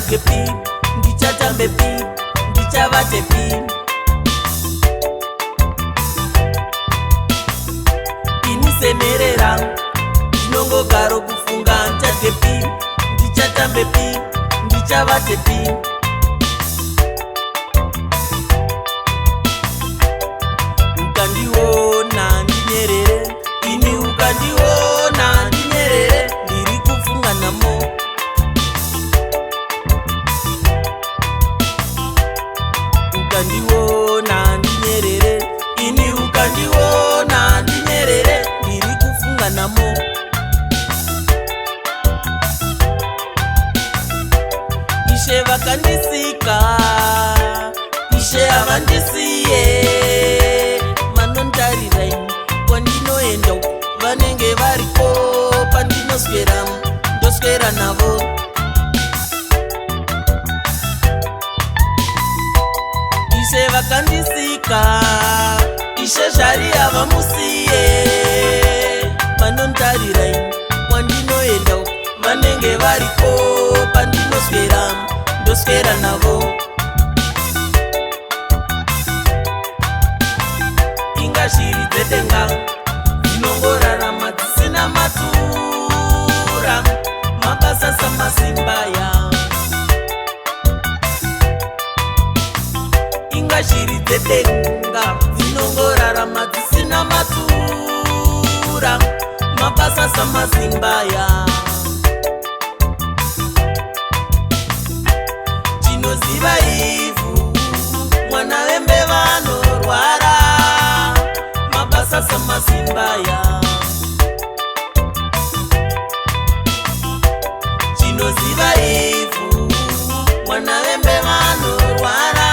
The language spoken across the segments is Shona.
ndidyepi, ndichatambepi, ndichavatepi. Ini semerera ndinongogaro kufunga ndidyepi, ndichatambepi, ndichavatepi. Ukandiona ndinyerere, ini ukandiona ndinyerere, ndiri kufunga namo. Ukandiona ndinyerere, ini ukandiona ndinyerere, ndiri kufunga namo. Ishe vakandisika, Ishe havandisiye, vanontarira ini kwandinoenda vanenge variko pandinoswera, ndoswera navo. Ishe vakandisika, Ishe Zharry havamusiye, vanontarira ini kwandinoenda vanenge variko pandinoswera, ndoswera navo. Inga shiri dzedenga dzinongorarama dzisina matura, mabasa samasimbaya. Inga shiri dzedenga dzinongorarama dzisina matura, mabasa samasimbaya. Chinoziva ivhu mwana wembeva anorwara, mabasa samasimbaya. Chinoziva ivhu mwana wembeva anorwara,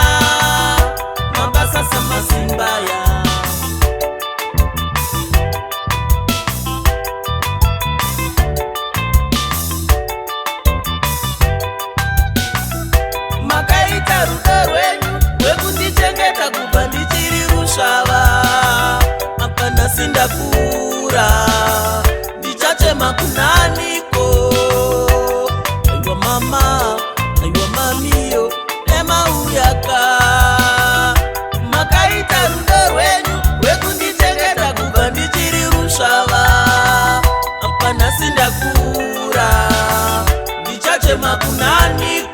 mabasa samasimbaya. Makaita rudo rwenyu rwekundichengeta kubva ndichiri rusvava, apana sindakura ndichachema kunaniko. Aiwa mama, aiwa mamiyo, emauyaka. Makaita rudo rwenyu rwekundichengeta kubva ndichiri rusvava, apana sindakura ndichachema kunaniko.